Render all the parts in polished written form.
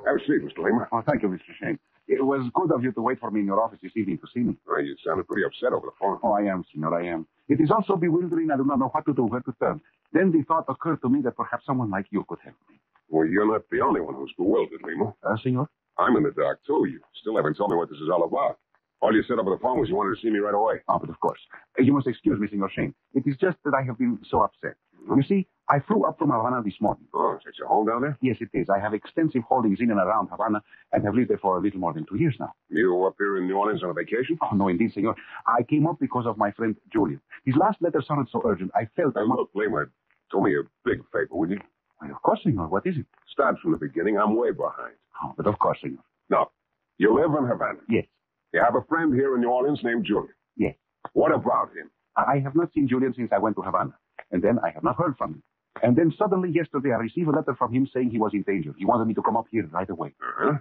Have a seat, Mr. Lima. Oh, thank you, Mr. Shayne. It was good of you to wait for me in your office this evening to see me. Well, you sounded pretty upset over the phone. Oh, I am, senor, I am. It is also bewildering. I do not know what to do, where to turn. Then the thought occurred to me that perhaps someone like you could help me. Well, you're not the only one who's bewildered, Lima. Senor? I'm in the dark, too. You still haven't told me what this is all about. All you said over the phone was you wanted to see me right away. Oh, but of course. You must excuse me, Senor Shayne. It is just that I have been so upset. You see, I flew up from Havana this morning. Oh, is that your home down there? Yes, it is. I have extensive holdings in and around Havana and have lived there for a little more than 2 years now. You up here in New Orleans on a vacation? Oh, no, indeed, senor. I came up because of my friend Julian. His last letter sounded so urgent, I felt I must... Look, Lima, do me a big favor, would you? Well, of course, senor. What is it? Start from the beginning. I'm way behind. Oh, but of course, senor. No. You live in Havana? Yes. You have a friend here in New Orleans named Julian? Yes. What about him? I have not seen Julian since I went to Havana. And then I have not heard from him. And then suddenly yesterday I received a letter from him saying he was in danger. He wanted me to come up here right away.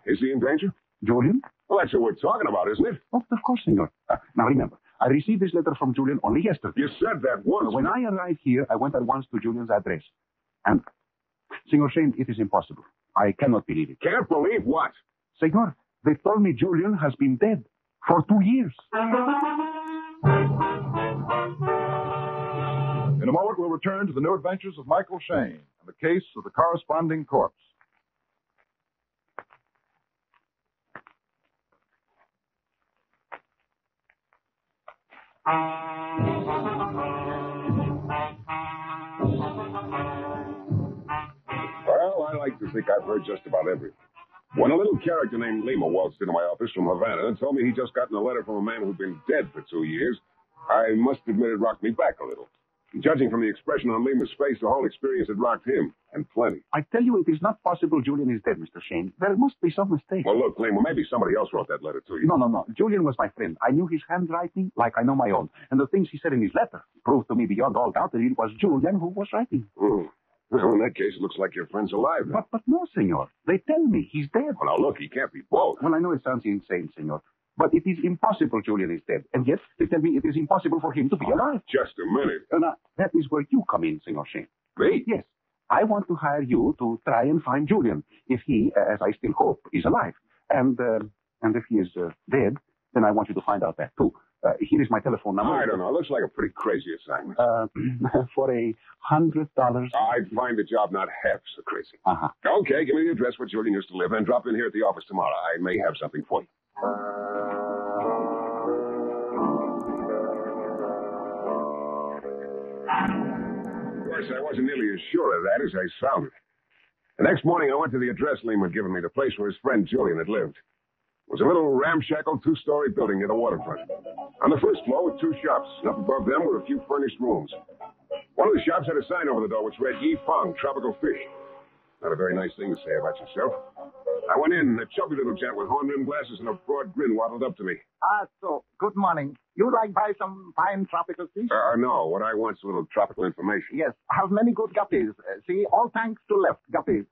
Is he in danger? Julian? Well, that's what we're talking about, isn't it? Oh, of course, senor. Now remember, I received this letter from Julian only yesterday. You said that once. When I arrived here, I went at once to Julian's address. And, Senor Shayne, it is impossible. I cannot believe it. Can't believe what? Senor, they told me Julian has been dead for 2 years. In a moment, we'll return to the new adventures of Michael Shayne and the case of the corresponding corpse. Well, I like to think I've heard just about everything. When a little character named Lima waltzed into my office from Havana and told me he'd just gotten a letter from a man who'd been dead for 2 years, I must admit it rocked me back a little. Judging from the expression on Lima's face, the whole experience had rocked him, and plenty. I tell you, it is not possible Julian is dead, Mr. Shayne. There must be some mistake. Well, look, Lima, maybe somebody else wrote that letter to you. No. Julian was my friend. I knew his handwriting like I know my own. And the things he said in his letter proved to me beyond all doubt that it was Julian who was writing. Well, in that case, it looks like your friend's alive now. But no, senor. They tell me he's dead. Well, now, look, he can't be both. Well, I know it sounds insane, senor. But it is impossible Julian is dead. And yet, they tell me it is impossible for him to be alive. Just a minute. Now, that is where you come in, Senor Shayne. Me? Yes. I want to hire you to try and find Julian, if he, as I still hope, is alive. And if he is dead, then I want you to find out that, too. Here is my telephone number. I don't know. It looks like a pretty crazy assignment. For $100. I'd find the job not half so crazy. Uh-huh. Okay, give me the address where Julian used to live, and drop in here at the office tomorrow. I may have something for you. Of course, I wasn't nearly as sure of that as I sounded. The next morning, I went to the address Lima had given me, the place where his friend Julian had lived. It was a little ramshackle 2-story building near the waterfront. On the first floor were 2 shops, and up above them were a few furnished rooms. One of the shops had a sign over the door which read, Yi Fong, Tropical Fish. Not a very nice thing to say about yourself. I went in, a chubby little gent with horn-rimmed glasses and a broad grin waddled up to me. So, good morning. You like buy some fine tropical fish? No. What I want's a little tropical information. Yes, have many good guppies. See, all tanks to left, guppies.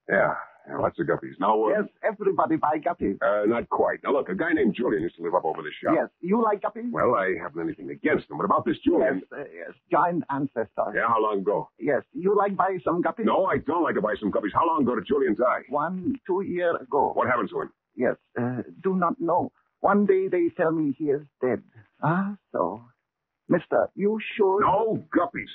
Yeah, lots of guppies. No, Yes, everybody buy guppies. not quite. Now, look, a guy named Julian used to live up over this shop. Yes, you like guppies? Well, I haven't anything against him, but about this Julian... Yes, giant ancestor. Yeah, how long ago? Yes, you like buy some guppies? No, I don't like to buy some guppies. How long ago did Julian die? 1-2 years ago. What happened to him? Yes, do not know. One day they tell me he is dead. So. Mister, you sure? No guppies.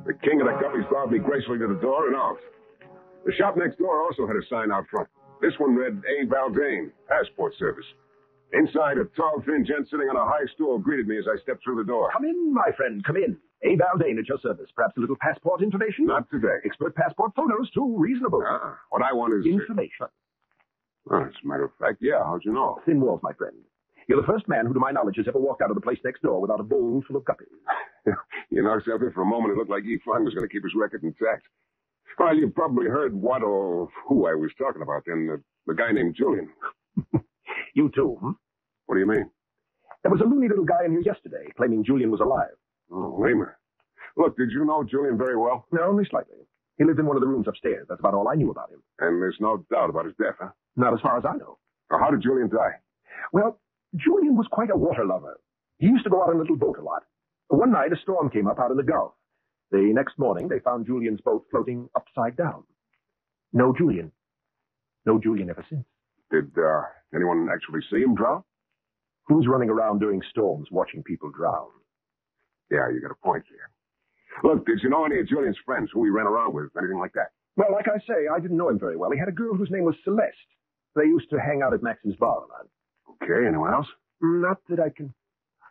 The king of the guppies bowed me gracefully to the door and out. The shop next door also had a sign out front. This one read, A. Baldane, Passport Service. Inside, a tall, thin gent sitting on a high stool greeted me as I stepped through the door. Come in, my friend, come in. A. Baldane at your service. Perhaps a little passport information? Not today. Expert passport photos, too. Reasonable. What I want is... Information. As a matter of fact, yeah. How'd you know? Thin walls, my friend. You're the first man who, to my knowledge, has ever walked out of the place next door without a bowl full of guppies. You know something? For a moment, it looked like E. Fung was going to keep his record intact. Well, you've probably heard what or who I was talking about then. The guy named Julian. You too, hmm? What do you mean? There was a loony little guy in here yesterday claiming Julian was alive. Oh, Lamer. Look, did you know Julian very well? No, only slightly. He lived in one of the rooms upstairs. That's about all I knew about him. And there's no doubt about his death, huh? Not as far as I know. Now, how did Julian die? Well, Julian was quite a water lover. He used to go out on a little boat a lot. One night, a storm came up out in the Gulf. The next morning, they found Julian's boat floating upside down. No Julian. No Julian ever since. Did anyone actually see him drown? Who's running around during storms watching people drown? Yeah, you got a point there. Look, did you know any of Julian's friends, who he ran around with, anything like that? Well, like I say, I didn't know him very well. He had a girl whose name was Celeste. They used to hang out at Maxim's bar a lot. Okay, anyone else? Not that I can...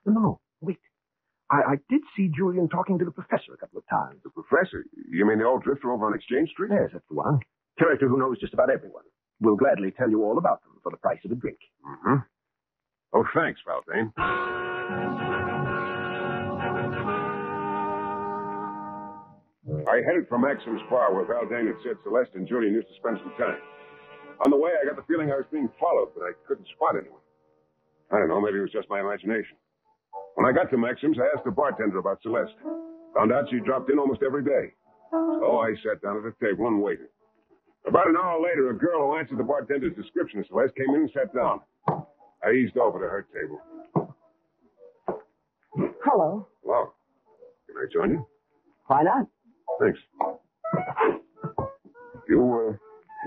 No, wait. I did see Julian talking to the professor a couple of times. The professor? You mean the old drifter over on Exchange Street? Yes, that's the one. Character who knows just about everyone. We'll gladly tell you all about them for the price of a drink. Mm-hmm. Oh, thanks, Valdane. I headed for Maxim's bar where Valdane had said Celeste and Julian used to spend some time. On the way, I got the feeling I was being followed, but I couldn't spot anyone. I don't know, maybe it was just my imagination. When I got to Maxim's, I asked the bartender about Celeste. Found out she dropped in almost every day. So I sat down at a table and waited. About an hour later, a girl who answered the bartender's description of Celeste came in and sat down. I eased over to her table. Hello. Hello. Can I join you? Why not? Thanks. You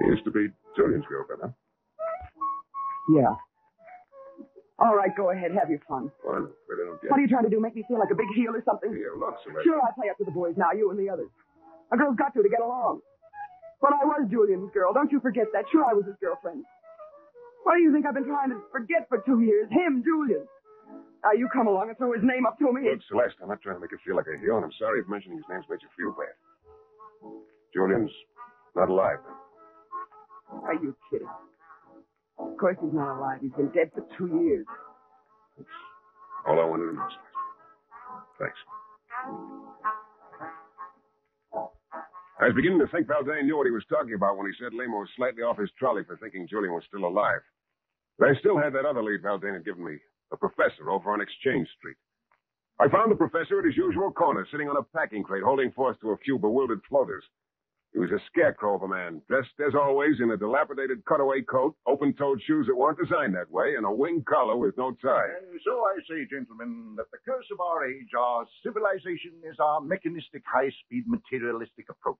used to be Julian's girlfriend, huh? Yeah. All right, go ahead. Have your fun. Well, I'm afraid I don't get What are you trying to do? Make me feel like a big heel or something? Here, look, Celeste. Sure, I play up to the boys now, you and the others. A girl's got to get along. But I was Julian's girl. Don't you forget that. Sure, I was his girlfriend. What do you think I've been trying to forget for 2 years? Him, Julian. Now, you come along and throw his name up to me. Look, Celeste, I'm not trying to make you feel like a heel, and I'm sorry if mentioning his name's made you feel bad. Julian's not alive. Are you kidding? Of course he's not alive. He's been dead for 2 years. That's all I wanted to know, Celeste. Thanks. I was beginning to think Valdane knew what he was talking about when he said Lemo was slightly off his trolley for thinking Julian was still alive. But I still had that other lead Valdane had given me, the professor over on Exchange Street. I found the professor at his usual corner, sitting on a packing crate, holding forth to a few bewildered floaters. He was a scarecrow of a man, dressed, as always, in a dilapidated cutaway coat, open-toed shoes that weren't designed that way, and a wing collar with no tie. And so I say, gentlemen, that the curse of our age, our civilization, is our mechanistic, high-speed, materialistic approach.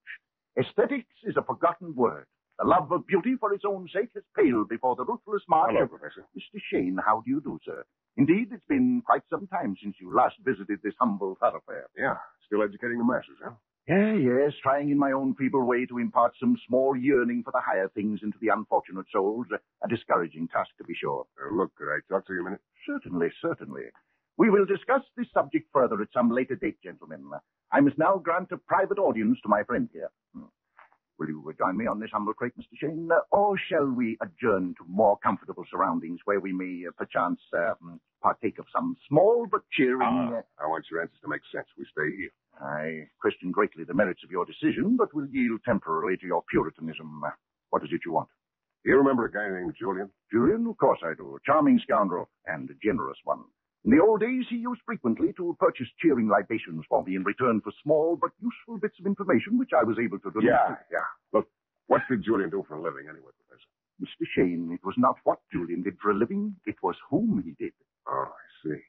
Aesthetics is a forgotten word. The love of beauty for its own sake has paled before the ruthless march Hello, of... Professor. Mr. Shayne, how do you do, sir? Indeed, it's been quite some time since you last visited this humble thoroughfare. Yeah, still educating the masses, huh? Yes, trying in my own feeble way to impart some small yearning for the higher things into the unfortunate souls. A discouraging task, to be sure. Look, could I talk to you a minute? Certainly, certainly. We will discuss this subject further at some later date, gentlemen. I must now grant a private audience to my friend here. Will you join me on this humble crate, Mr. Shayne? Or shall we adjourn to more comfortable surroundings where we may, perchance, partake of some small but cheering... I want your answers to make sense. We stay here. I question greatly the merits of your decision, but will yield temporarily to your puritanism. What is it you want? You remember a guy named Julian? Julian? Of course I do. A charming scoundrel, and a generous one. In the old days, he used frequently to purchase cheering libations for me in return for small but useful bits of information which I was able to donate. Yeah. Look, what did Julian do for a living anyway, Professor? Mr. Shayne, it was not what Julian did for a living, it was whom he did. Oh, I see.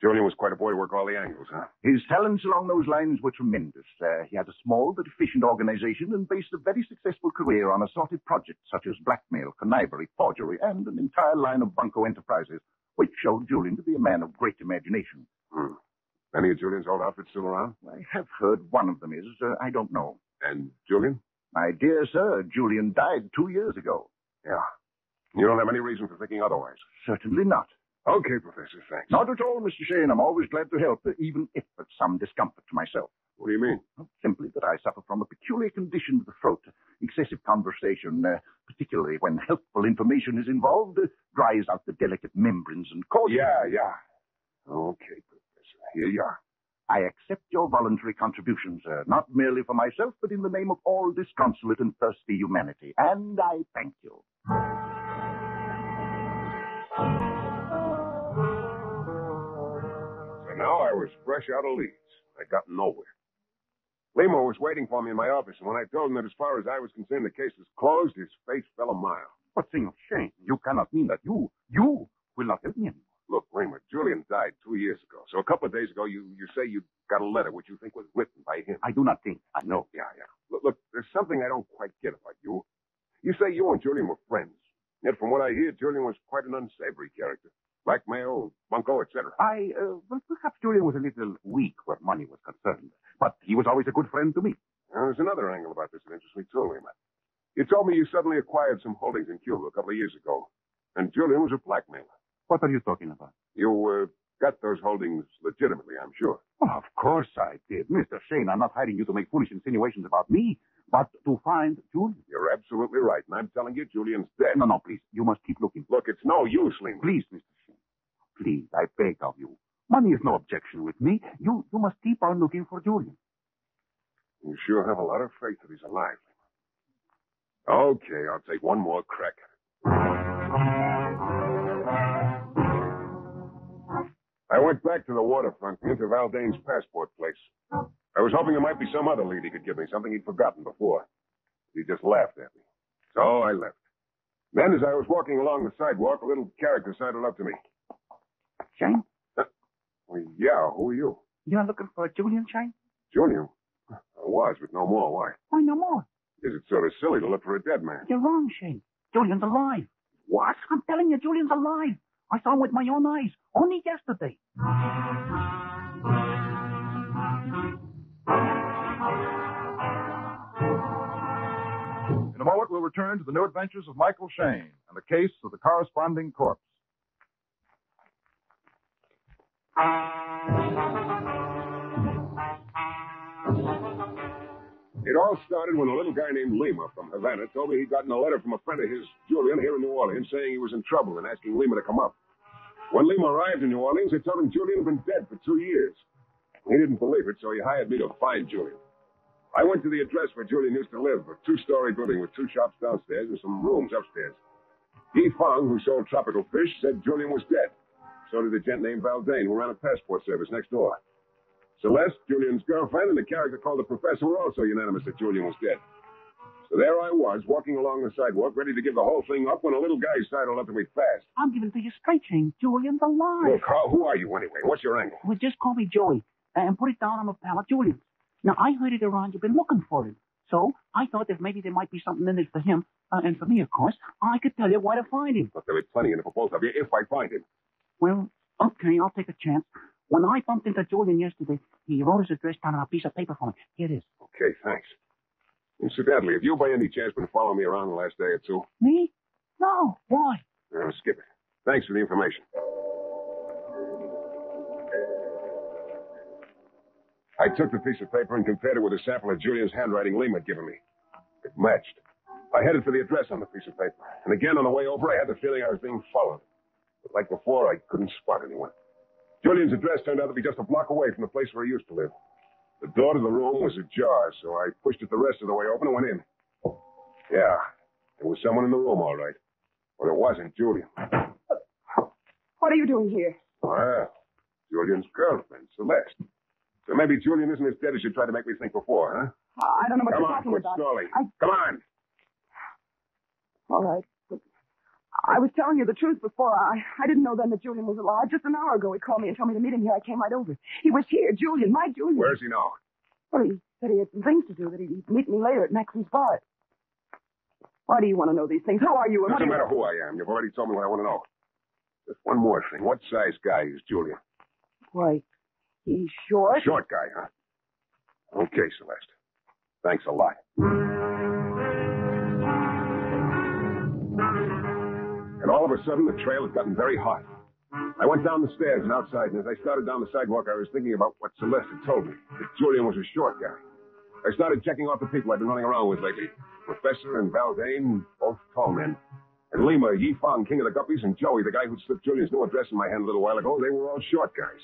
Julian was quite a boy to work all the angles, huh? His talents along those lines were tremendous. He had a small but efficient organization and based a very successful career on assorted projects such as blackmail, connivery, forgery, and an entire line of bunco enterprises, which showed Julian to be a man of great imagination. Any of Julian's old outfits still around? I have heard one of them is. I don't know. And Julian? My dear sir, Julian died 2 years ago. Yeah. You don't have any reason for thinking otherwise? Certainly not. Okay, Professor, thanks. Not at all, Mr. Shayne. I'm always glad to help, even if at some discomfort to myself. What do you mean? Simply that I suffer from a peculiar condition of the throat. Excessive conversation, particularly when helpful information is involved, dries out the delicate membranes and causes... Yeah. Okay, Professor. Here you are. I accept your voluntary contribution, sir, not merely for myself, but in the name of all disconsolate and thirsty humanity. And I thank you. So now I was fresh out of Leeds. I got nowhere. Lemo was waiting for me in my office, and when I told him that as far as I was concerned the case was closed, his face fell a mile. But, Senor Shayne, you cannot mean that you will not help me anymore. Look, Lima, Julian died 2 years ago. So a couple of days ago, you say you got a letter which you think was written by him. I do not think. I know. Yeah. Look, there's something I don't quite get about you. You say you and Julian were friends. Yet from what I hear, Julian was quite an unsavory character. Blackmail, bunco, etc. Well, perhaps Julian was a little weak where money was concerned. But he was always a good friend to me. There's another angle about this that interests me too, Lima. You told me you suddenly acquired some holdings in Cuba a couple of years ago. And Julian was a blackmailer. What are you talking about? You got those holdings legitimately, I'm sure. Well, of course I did. Mr. Shayne, I'm not hiring you to make foolish insinuations about me, but to find Julian. You're absolutely right, and I'm telling you, Julian's dead. No, please. You must keep looking. Look, it's no use, Lima. Please, Mr. Shayne. Please, I beg of you. Money is no objection with me. You must keep on looking for Julian. You sure have a lot of faith that he's alive, Lima. Okay, I'll take one more crack at it. I went back to the waterfront and into Valdane's passport place. I was hoping there might be some other lead he could give me, something he'd forgotten before. He just laughed at me. So I left. Then, as I was walking along the sidewalk, a little character sidled up to me. Shayne? Well, yeah, who are you? You're looking for Julian, Shayne? Julian? I was, but no more. Why? Why no more? Is it sort of silly to look for a dead man? You're wrong, Shayne. Julian's alive. What? I'm telling you, Julian's alive. I saw him with my own eyes, only yesterday. In a moment, we'll return to the new adventures of Michael Shayne and the case of the corresponding corpse. It all started when a little guy named Lima from Havana told me he'd gotten a letter from a friend of his, Julian, here in New Orleans, saying he was in trouble and asking Lima to come up. When Lima arrived in New Orleans, they told him Julian had been dead for 2 years. He didn't believe it, so he hired me to find Julian. I went to the address where Julian used to live, a 2-story building with 2 shops downstairs and some rooms upstairs. Yi Feng, who sold tropical fish, said Julian was dead. So did a gent named Valdane, who ran a passport service next door. Celeste, Julian's girlfriend, and the character called the professor were also unanimous that Julian was dead. So there I was, walking along the sidewalk, ready to give the whole thing up when a little guy sidled up to me fast. I'm giving it to you straight, Shayne. Julian's alive. Look, Carl, who are you anyway? What's your angle? Well, just call me Joey and put it down on a pallet, Julian. Now, I heard it around you've been looking for him. So I thought that maybe there might be something in it for him, and for me, of course. I could tell you where to find him. But there'll be plenty in it for both of you if I find him. Well, okay, I'll take a chance. When I bumped into Julian yesterday, he wrote his address down on a piece of paper for me. Here it is. Okay, thanks. Incidentally, have you by any chance been following me around the last day or two? Me? No. Why? Skip it. Thanks for the information. I took the piece of paper and compared it with a sample of Julian's handwriting Lima had given me. It matched. I headed for the address on the piece of paper. And again, on the way over, I had the feeling I was being followed. But like before, I couldn't spot anyone. Julian's address turned out to be just a block away from the place where he used to live. The door to the room was ajar, so I pushed it the rest of the way open and went in. Yeah, there was someone in the room, all right. But it wasn't Julian. What are you doing here? Well, Julian's girlfriend, Celeste. So maybe Julian isn't as dead as you tried to make me think before, huh? I don't know what Come you're on, talking quit about. stalling. Come on. All right. But I was telling you the truth before. I didn't know then that Julian was alive. Just an hour ago, he called me and told me to meet him here. I came right over. He was here, Julian, my Julian. Where's he now? Well, he said he had some things to do, that he'd meet me later at Maxie's bar. Why do you want to know these things? Who are you? And Doesn't matter who I am. You've already told me what I want to know. Just one more thing. What size guy is Julian? Why, he's short. Short guy, huh? Okay, Celeste. Thanks a lot. And all of a sudden, the trail had gotten very hot. I went down the stairs and outside, and as I started down the sidewalk, I was thinking about what Celeste had told me, that Julian was a short guy. I started checking off the people I'd been running around with lately. Professor and Valdane, both tall men. And Lima, Yi Feng, king of the Guppies, and Joey, the guy who'd slipped Julian's new address in my hand a little while ago, they were all short guys.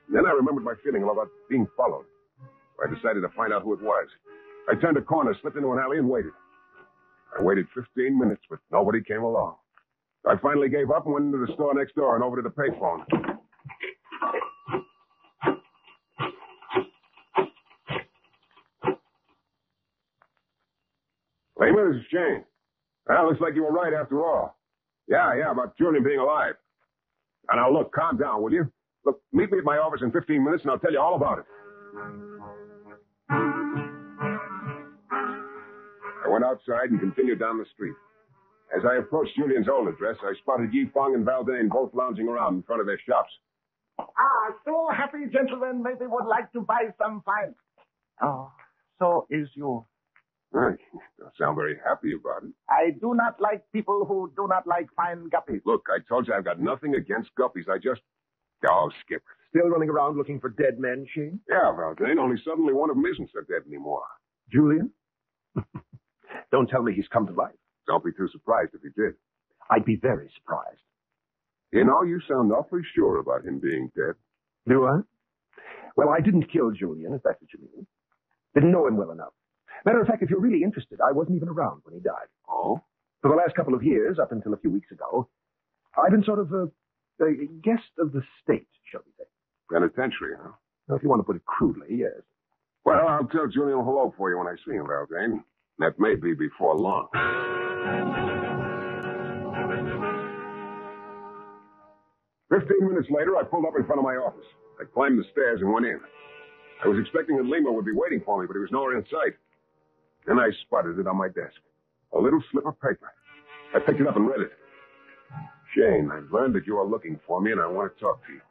And then I remembered my feeling about being followed. So I decided to find out who it was. I turned a corner, slipped into an alley, and waited. I waited 15 minutes, but nobody came along. I finally gave up and went into the store next door and over to the payphone. Lima, this is Shayne. Well, looks like you were right after all. Yeah, about Julian being alive. And now, look, calm down, will you? Look, meet me at my office in 15 minutes, and I'll tell you all about it. I went outside and continued down the street. As I approached Julian's old address, I spotted Yi Fong and Valdane both lounging around in front of their shops. So happy gentlemen maybe would like to buy some fine. Oh, so is you. You don't sound very happy about it. I do not like people who do not like fine guppies. Look, I told you I've got nothing against guppies. I just... Oh, skip it. Still running around looking for dead men, Shayne? Yeah, Valdane, only suddenly one of them isn't so dead anymore. Julian? Don't tell me he's come to life. Don't be too surprised if he did. I'd be very surprised. You know, you sound awfully sure about him being dead. Do I? Well, I didn't kill Julian, if that's what you mean. Didn't know him well enough. Matter of fact, if you're really interested, I wasn't even around when he died. Oh? For the last couple of years, up until a few weeks ago, I've been sort of a guest of the state, shall we say. Penitentiary, huh? Well, if you want to put it crudely, yes. Well, I'll tell Julian hello for you when I see him, Valdane. That may be before long. 15 minutes later, I pulled up in front of my office. I climbed the stairs and went in. I was expecting that Lima would be waiting for me, but he was nowhere in sight. Then I spotted it on my desk. A little slip of paper. I picked it up and read it. Shayne, I've learned that you are looking for me, and I want to talk to you.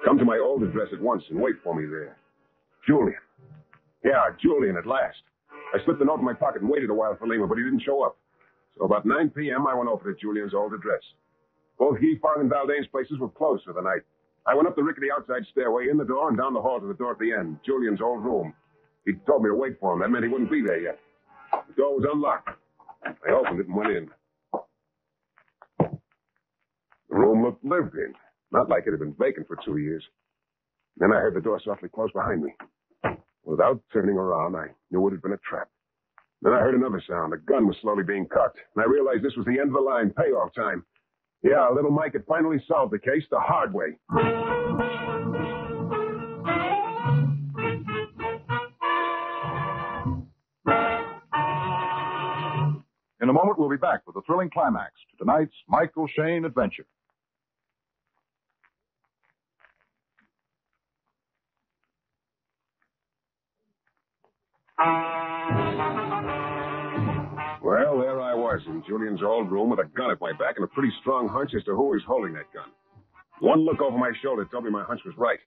Come to my old address at once and wait for me there. Julian. Yeah, Julian at last. I slipped the note in my pocket and waited a while for Lima, but he didn't show up. So about 9 p.m., I went over to Julian's old address. Both Yi Fong and Valdane's places were closed for the night. I went up the rickety outside stairway, in the door, and down the hall to the door at the end, Julian's old room. He told me to wait for him. That meant he wouldn't be there yet. The door was unlocked. I opened it and went in. The room looked lived in, not like it had been vacant for 2 years. Then I heard the door softly close behind me. Without turning around, I knew it had been a trap. Then I heard another sound. A gun was slowly being cocked, and I realized this was the end of the line, payoff time. Yeah, little Mike had finally solved the case the hard way. In a moment, we'll be back with a thrilling climax to tonight's Michael Shayne adventure. Well, there I was in Julian's old room with a gun at my back and a pretty strong hunch as to who was holding that gun. One look over my shoulder told me my hunch was right.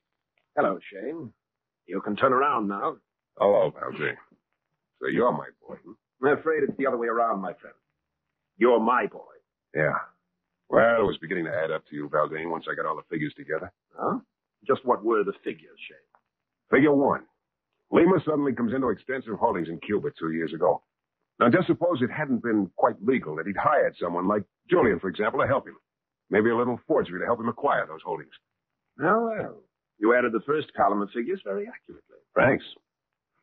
Hello, Shayne. You can turn around now. Hello, Valdane. So you're my boy, huh? I'm afraid it's the other way around, my friend. You're my boy. Yeah. Well, it was beginning to add up to you, Valdane, once I got all the figures together. Huh? Just what were the figures, Shayne? Figure one. Lima suddenly comes into extensive holdings in Cuba 2 years ago. Now, just suppose it hadn't been quite legal, that he'd hired someone like Julian, for example, to help him. Maybe a little forgery to help him acquire those holdings. Well. You added the first column of figures very accurately. Thanks.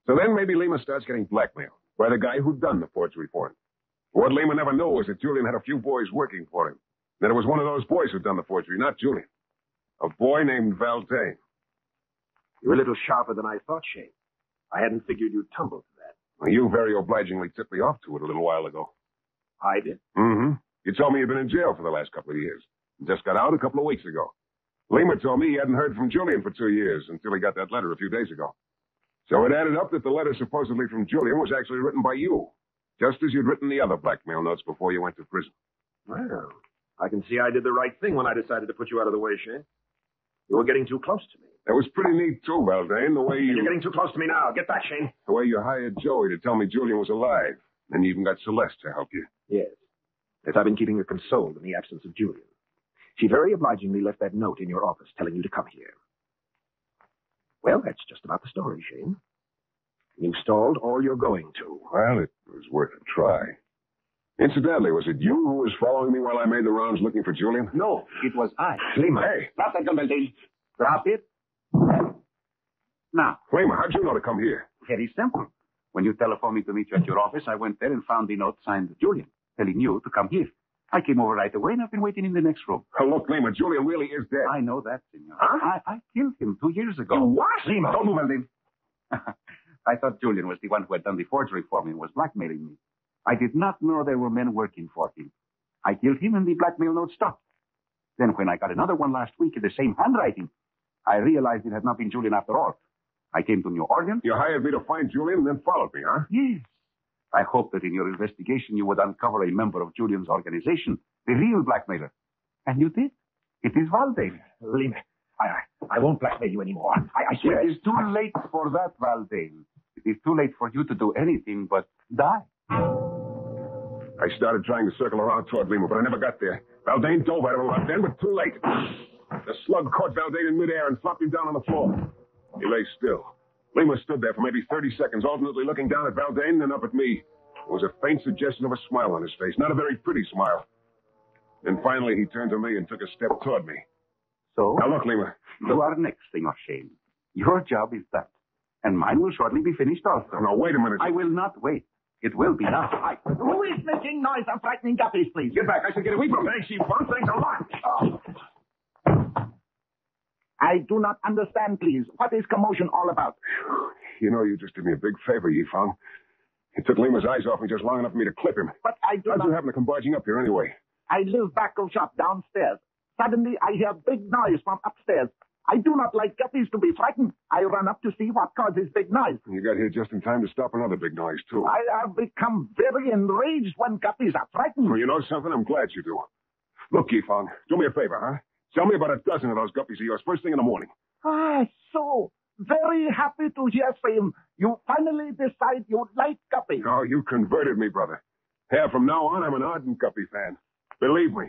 So then maybe Lima starts getting blackmailed by the guy who'd done the forgery for him. What Lima never knew was that Julian had a few boys working for him. That it was one of those boys who'd done the forgery, not Julian. A boy named Valdane. You're a little sharper than I thought, Shayne. I hadn't figured you'd tumble to that. Well, you very obligingly tipped me off to it a little while ago. I did? Mm-hmm. You told me you'd been in jail for the last couple of years. And just got out a couple of weeks ago. Lima told me he hadn't heard from Julian for 2 years until he got that letter a few days ago. So it added up that the letter supposedly from Julian was actually written by you, just as you'd written the other blackmail notes before you went to prison. Well, I can see I did the right thing when I decided to put you out of the way, Shayne. You were getting too close to me. That was pretty neat, too, Valdane, the way you... You're getting too close to me now. Get back, Shayne. The way you hired Joey to tell me Julian was alive. And you even got Celeste to help you. Yes. Yes, I've been keeping her consoled in the absence of Julian. She very obligingly left that note in your office telling you to come here. Well, that's just about the story, Shayne. You stalled all you're going to. Well, it was worth a try. Incidentally, was it you who was following me while I made the rounds looking for Julian? No, it was I. Lima. Hey. Drop that gun, Valdane. Drop it. Now. Lima, how'd you know to come here? Very simple. When you telephoned me to meet you at your office, I went there and found the note signed Julian, telling you to come here. I came over right away, and I've been waiting in the next room. Oh, look, Lima, Julian really is dead. I know that, senor. Huh? I killed him 2 years ago. You what? Lima, don't move, Valdane. I thought Julian was the one who had done the forgery for me and was blackmailing me. I did not know there were men working for him. I killed him, and the blackmail note stopped. Then when I got another one last week in the same handwriting, I realized it had not been Julian after all. I came to New Orleans. You hired me to find Julian and then followed me, huh? Yes. I hoped that in your investigation you would uncover a member of Julian's organization, the real blackmailer. And you did. It is Valdez. Lima, I won't blackmail you anymore. I swear. It is too late for that, Valdez. It is too late for you to do anything but die. I started trying to circle around toward Lima, but I never got there. Valdez dove at him about then, but too late. The slug caught Valdez in midair and flopped him down on the floor. He lay still. Lima stood there for maybe 30 seconds, alternately looking down at Valdez and then up at me. There was a faint suggestion of a smile on his face, not a very pretty smile. Then finally he turned to me and took a step toward me. So? Now look, Lima. You are next, Senor Shayne. Your job is done. And mine will shortly be finished also. Now, wait a minute. I will not wait. It will be Enough. Who is making noise and frightening guppies, please? Get back. I said get away from me. Hey, she wants things a lot. I do not understand, please. What is commotion all about? You know, you just did me a big favor, Yifang. It took Lima's eyes off me just long enough for me to clip him. But I do How'd not... you happen to come barging up here anyway? I live back of shop downstairs. Suddenly, I hear big noise from upstairs. I do not like guppies to be frightened. I run up to see what causes big noise. You got here just in time to stop another big noise, too. I have become very enraged when guppies are frightened. Well, you know something? I'm glad you do. Look, Yifang, do me a favor, huh? Sell me about a dozen of those guppies of yours first thing in the morning. Ah, so very happy to hear from you. You finally decide you like guppies. Oh, you converted me, brother. Yeah, from now on, I'm an ardent guppy fan. Believe me.